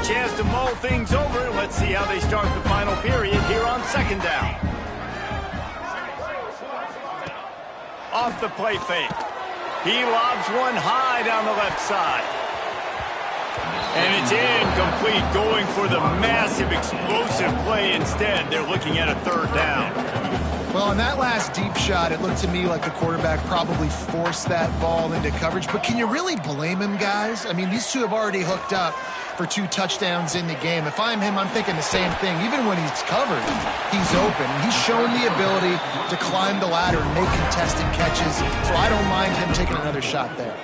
Chance to mull things over. Let's see how they start the final period here on 2nd down. Off the play fake. He lobs one high down the left side. And it's incomplete, going for the massive explosive play instead. They're looking at a 3rd down. Well, on that last deep shot, it looked to me like the quarterback probably forced that ball into coverage. But can you really blame him, guys? I mean, these two have already hooked up for 2 touchdowns in the game. If I'm him, I'm thinking the same thing. Even when he's covered, he's open. He's shown the ability to climb the ladder and make contested catches. So I don't mind him taking another shot there.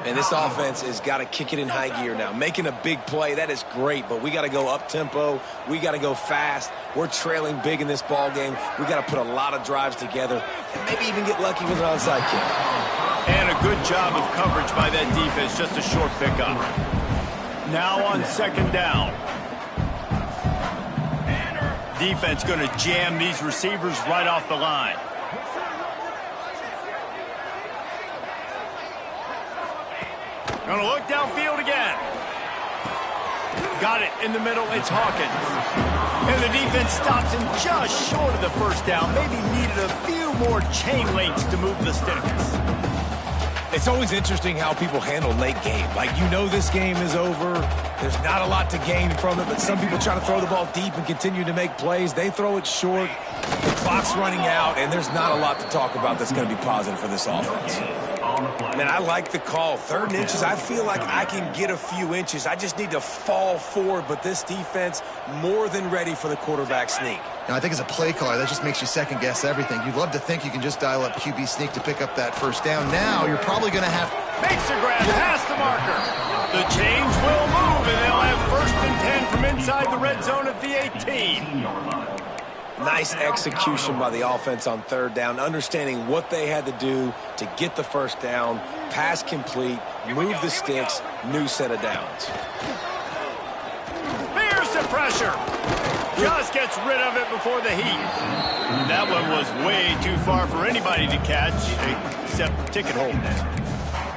And this offense has got to kick it in high gear now. Making a big play, that is great, but we got to go up-tempo. We got to go fast. We're trailing big in this ball game. We got to put a lot of drives together and maybe even get lucky with an onside kick. And a good job of coverage by that defense, just a short pickup. Now on 2nd down. Defense going to jam these receivers right off the line. Gonna look downfield again. Got it in the middle. It's Hawkins. And the defense stops him just short of the first down. Maybe needed a few more chain links to move the sticks. It's always interesting how people handle late game. Like, you know this game is over. There's not a lot to gain from it, but some people try to throw the ball deep and continue to make plays. They throw it short. The clock's running out, and there's not a lot to talk about that's going to be positive for this offense. Man, I like the call. 3rd and inches, I feel like I can get a few inches. I just need to fall forward, but this defense more than ready for the quarterback sneak. Now, I think as a play caller, that just makes you second-guess everything. You'd love to think you can just dial up QB sneak to pick up that first down. Now, you're probably going to have... Makes a grab past the marker. The chains will move, and they'll have 1st and 10 from inside the red zone at the 18. Nice execution by the offense on 3rd down, understanding what they had to do to get the first down, pass complete, move the sticks, new set of downs. Fears the pressure. Just gets rid of it before the heat. That one was way too far for anybody to catch, except ticket holders.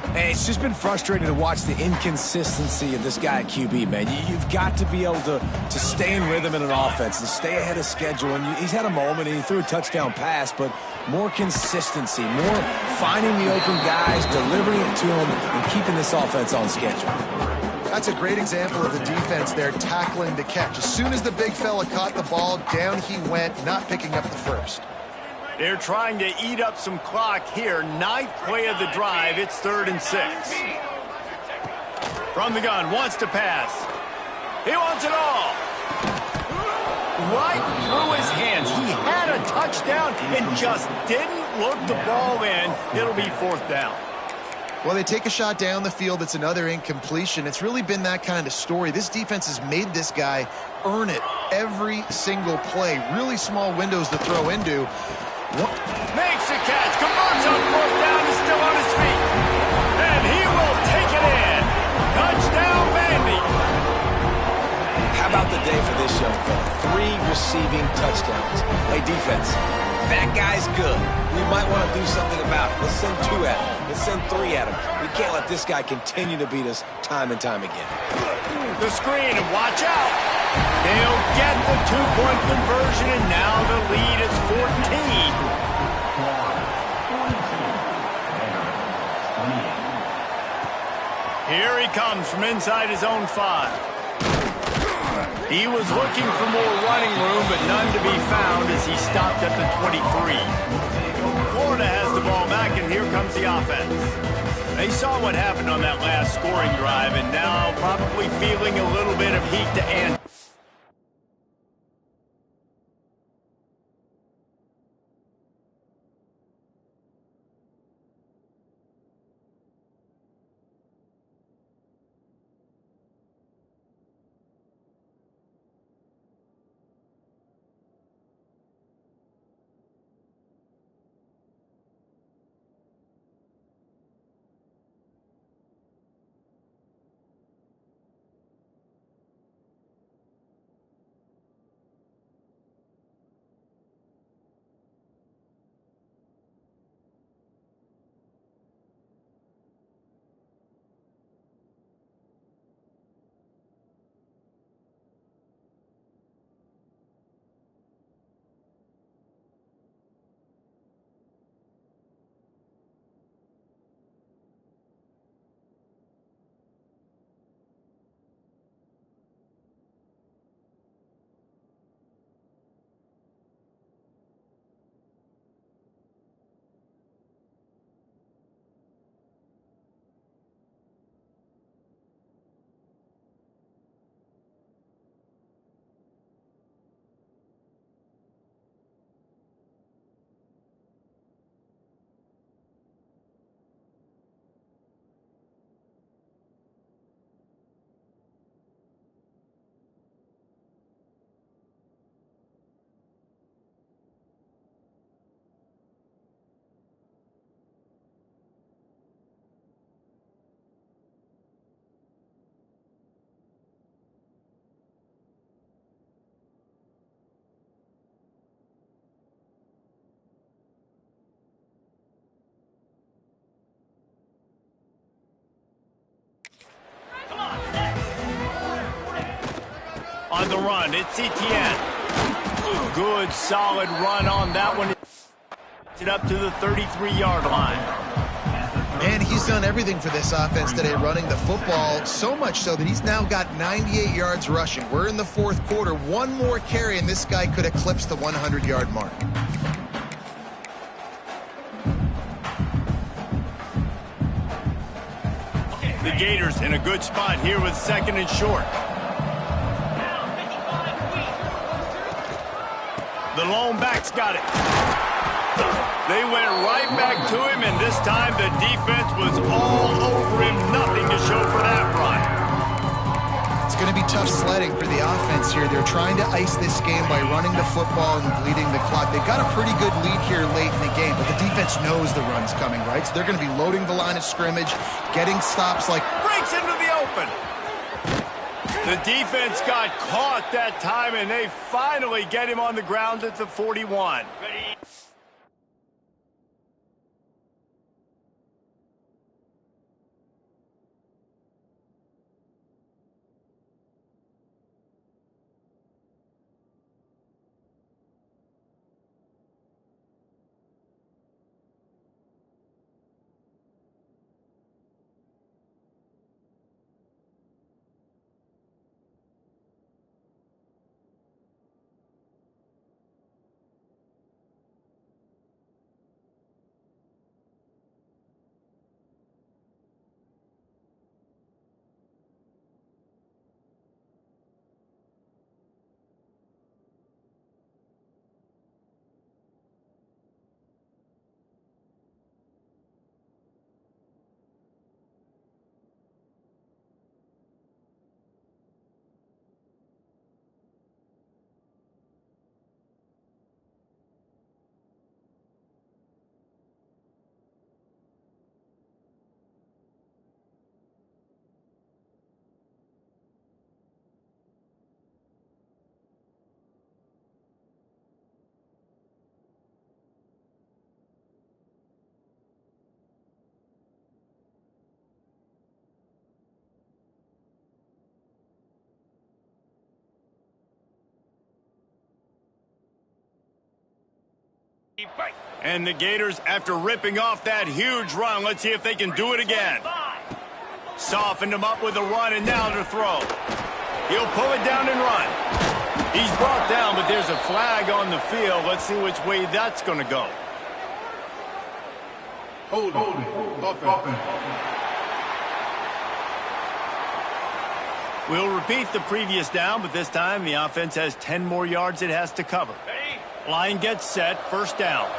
And it's just been frustrating to watch the inconsistency of this guy at QB, man. You've got to be able to stay in rhythm in an offense and stay ahead of schedule. And he's had a moment, and he threw a touchdown pass, but more consistency, more finding the open guys, delivering it to them, and keeping this offense on schedule. That's a great example of the defense there tackling the catch. As soon as the big fella caught the ball, down he went, not picking up the first. They're trying to eat up some clock here. 9th play of the drive. It's 3rd and 6. From the gun, wants to pass. He wants it all. Right through his hands. He had a touchdown and just didn't look the ball in. It'll be 4th down. Well, they take a shot down the field. It's another incompletion. It's really been that kind of story. This defense has made this guy earn it every single play. Really small windows to throw into. Makes a catch, converts on 4th down, is still on his feet. And he will take it in. Touchdown, Vandy. How about the day for this young fella? 3 receiving touchdowns. Hey, defense, that guy's good. We might want to do something about it. Let's send 2 at him. Let's send 3 at him. We can't let this guy continue to beat us time and time again. The screen, and watch out. They'll get the 2-point conversion, and now the lead is 14. Here he comes from inside his own 5. He was looking for more running room, but none to be found as he stopped at the 23. Florida has the ball back, and here comes the offense. They saw what happened on that last scoring drive, and now probably feeling a little bit of heat to answer. On the run, it's Etienne. Good, solid run on that one. It up to the 33-yard line. And he's done everything for this offense today, running the football, so much so that he's now got 98 yards rushing. We're in the fourth quarter. One more carry, and this guy could eclipse the 100-yard mark. The Gators in a good spot here with second and short. The lone back's got it. They went right back to him, and this time the defense was all over him. Nothing to show for that run. It's going to be tough sledding for the offense here. They're trying to ice this game by running the football and bleeding the clock. They've got a pretty good lead here late in the game, but the defense knows the run's coming, right? So they're going to be loading the line of scrimmage, getting stops like... Breaks into the open. The defense got caught that time, and they finally get him on the ground at the 41. And the Gators, after ripping off that huge run, let's see if they can do it again. Softened him up with a run, and now to throw. He'll pull it down and run. He's brought down, but there's a flag on the field. Let's see which way that's going to go. Hold it. Offense. We'll repeat the previous down, but this time the offense has 10 more yards it has to cover. Line gets set, first down.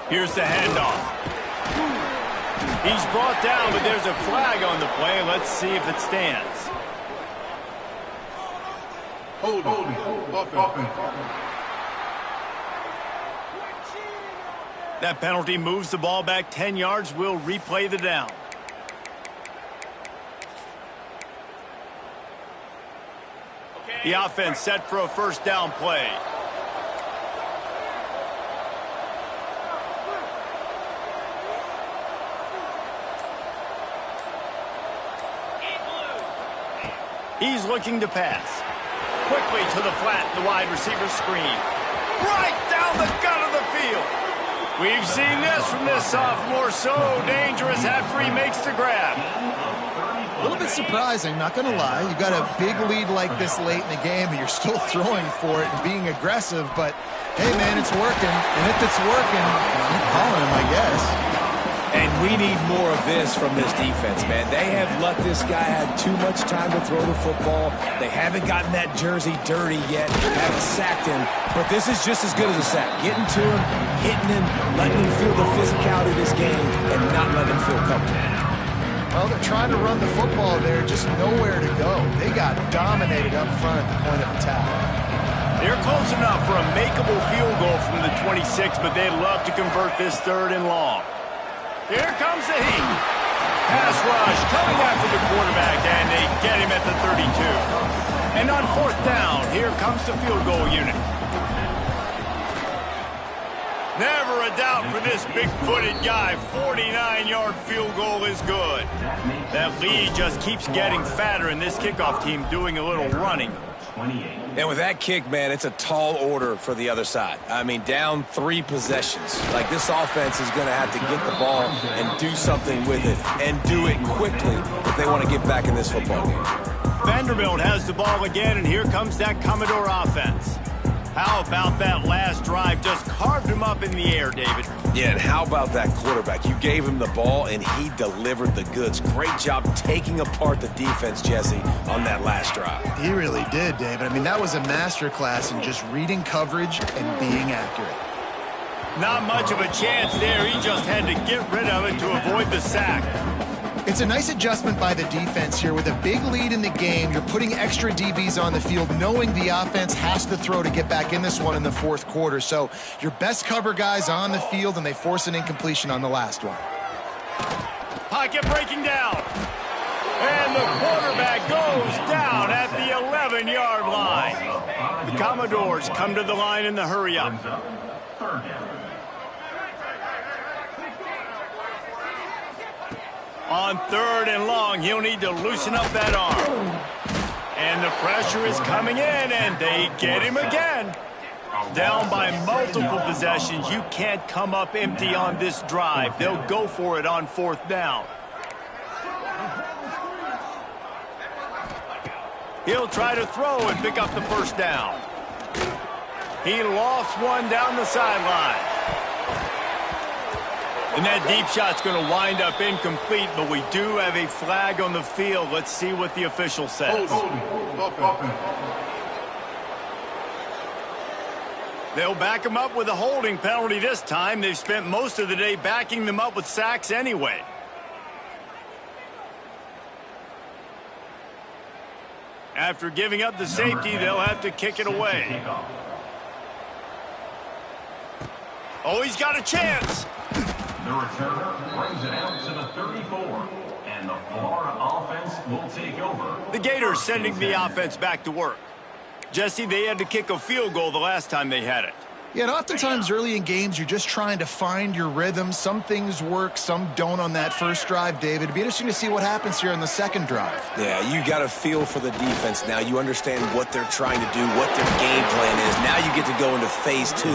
Here's the handoff. He's brought down, but there's a flag on the play. Let's see if it stands. Hold it. Offense. That penalty moves the ball back 10 yards. We'll replay the down. The offense set for a first down play. He's looking to pass. Quickly to the flat, the wide receiver screen. Right down the gut of the field. We've seen this from this sophomore. So dangerous after he makes the grab. A little bit surprising, not going to lie. You got a big lead like this late in the game, and you're still throwing for it and being aggressive. But, hey, man, it's working. And if it's working, keep calling him, I guess. And we need more of this from this defense, man. They have let this guy have too much time to throw the football. They haven't gotten that jersey dirty yet, haven't sacked him. But this is just as good as a sack. Getting to him, hitting him, letting him feel the physicality of this game, and not letting him feel comfortable. Well, they're trying to run the football there, just nowhere to go. They got dominated up front at the point of attack. They're close enough for a makeable field goal from the 26, but they'd love to convert this third and long. Here comes the heat. Pass rush coming after the quarterback, and they get him at the 32. And on fourth down, here comes the field goal unit. Never a doubt for this big-footed guy. 49-yard field goal is good. That lead just keeps getting fatter, and this kickoff team doing a little running. And with that kick, man, it's a tall order for the other side. I mean, down 3 possessions. Like, this offense is going to have to get the ball and do something with it, and do it quickly if they want to get back in this football game. Vanderbilt has the ball again, and here comes that Commodore offense. How about that last drive? Just carved him up in the air, David. Yeah, and how about that quarterback? You gave him the ball, and he delivered the goods. Great job taking apart the defense, Jesse, on that last drive. He really did, David. I mean, that was a masterclass in just reading coverage and being accurate. Not much of a chance there. He just had to get rid of it to avoid the sack. It's a nice adjustment by the defense here. With a big lead in the game, you're putting extra DBs on the field, knowing the offense has to throw to get back in this one in the fourth quarter. So your best cover guys on the field, and they force an incompletion on the last one. Pocket breaking down. And the quarterback goes down at the 11-yard line. The Commodores come to the line in the hurry-up. On 3rd and long, he'll need to loosen up that arm. And the pressure is coming in, and they get him again. Down by multiple possessions, you can't come up empty on this drive. They'll go for it on 4th down. He'll try to throw and pick up the first down. He lofts one down the sideline. And that deep shot's going to wind up incomplete, but we do have a flag on the field. Let's see what the official says. They'll back him up with a holding penalty this time. They've spent most of the day backing them up with sacks anyway. After giving up the safety, they'll have to kick it away. Oh, he's got a chance. The returner brings it out to the 34, and the Florida offense will take over. The Gators sending the offense back to work. Jesse, they had to kick a field goal the last time they had it. Yeah, and oftentimes early in games, you're just trying to find your rhythm. Some things work, some don't on that first drive, David. It'd be interesting to see what happens here on the second drive. Yeah, you got a feel for the defense now. You understand what they're trying to do, what their game plan is. Now you get to go into phase 2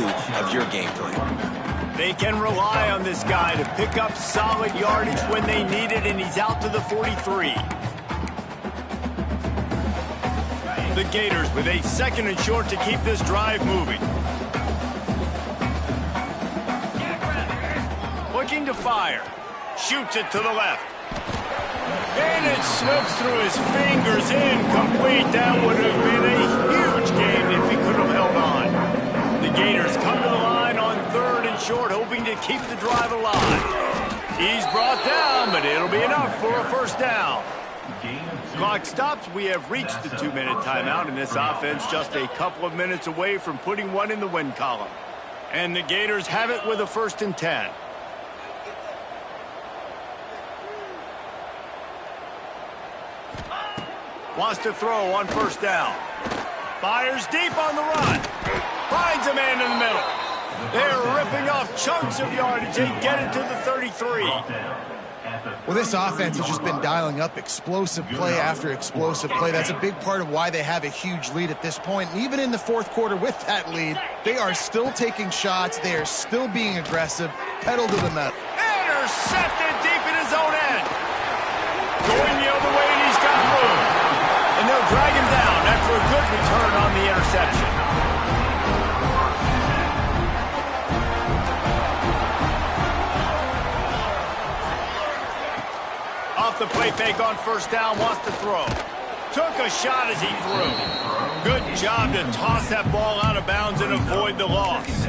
of your game plan. They can rely on this guy to pick up solid yardage when they need it, and he's out to the 43. The Gators with a 2nd and short to keep this drive moving. Looking to fire. Shoots it to the left. And it slips through his fingers. Incomplete. That would have been a huge game if he could have held on. The Gators come to the line on 3rd and short, hoping to keep the drive alive. He's brought down, but it'll be enough for a first down. Clock stops. We have reached the 2-minute timeout, and this offense just a couple of minutes away from putting one in the win column. And the Gators have it with a 1st and 10. Wants to throw on 1st down. Fires deep on the run. Finds a man in the middle. They're ripping off chunks of yardage. They get it to the 33. Well, this offense has just been dialing up explosive play after explosive play. That's a big part of why they have a huge lead at this point. And even in the fourth quarter with that lead, they are still taking shots. They are still being aggressive. Pedal to the metal. Intercepted deep in his own end. Going the other way, and he's got room. And they'll drag him down after a good return on the interception. Off the play fake on 1st down, wants to throw. Took a shot as he threw. Good job to toss that ball out of bounds and avoid the loss.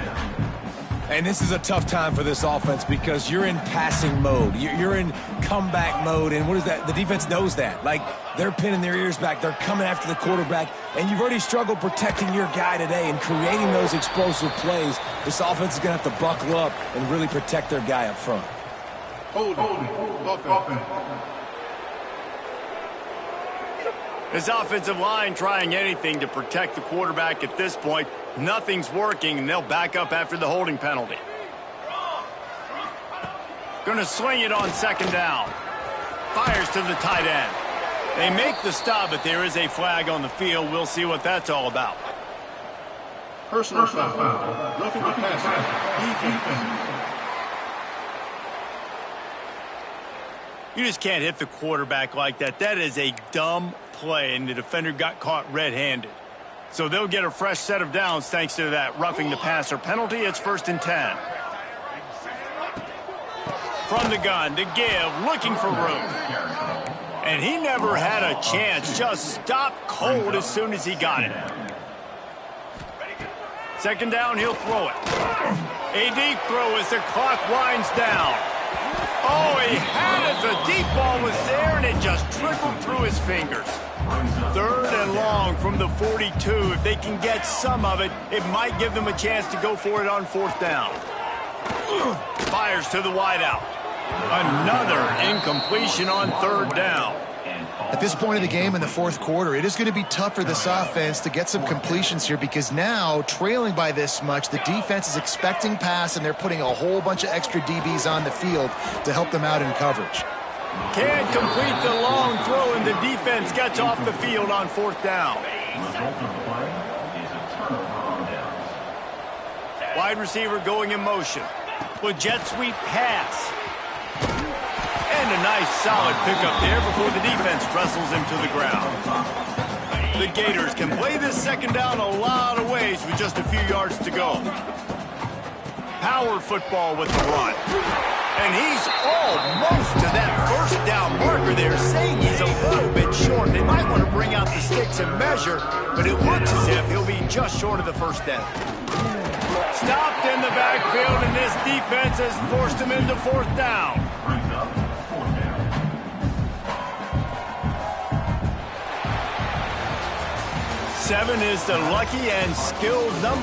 And this is a tough time for this offense because you're in passing mode. You're in comeback mode, and what is that? The defense knows that. Like, they're pinning their ears back. They're coming after the quarterback, and you've already struggled protecting your guy today and creating those explosive plays. This offense is going to have to buckle up and really protect their guy up front. This offensive line trying anything to protect the quarterback at this point. Nothing's working, and they'll back up after the holding penalty. Going to swing it on second down. Fires to the tight end. They make the stop, but there is a flag on the field. We'll see what that's all about. Personal foul. Roughing the passer. Defense. You just can't hit the quarterback like that. That is a dumb play, and the defender got caught red-handed. So they'll get a fresh set of downs thanks to that roughing the passer penalty. It's 1st and 10. From the gun to give, looking for room. And he never had a chance. Just stopped cold as soon as he got it. Second down, he'll throw it. A deep throw as the clock winds down. Oh, he had it. The deep ball was there, and it just trickled through his fingers. 3rd and long from the 42. If they can get some of it, it might give them a chance to go for it on 4th down. Fires to the wideout. Another incompletion on 3rd down. At this point of the game in the 4th quarter, it is going to be tough for this offense to get some completions here because now, trailing by this much, the defense is expecting pass, and they're putting a whole bunch of extra DBs on the field to help them out in coverage. Can't complete the long throw, and the defense gets off the field on 4th down. Wide receiver going in motion. With jet sweep pass. And a nice solid pickup there before the defense wrestles him to the ground. The Gators can play this second down a lot of ways with just a few yards to go. Power football with the run. And he's almost to that 1st down marker there, saying he's a little bit short. They might want to bring out the sticks and measure, but it looks as if he'll be just short of the 1st down. Stopped in the backfield, and this defense has forced him into 4th down. 7 is the lucky and skilled number.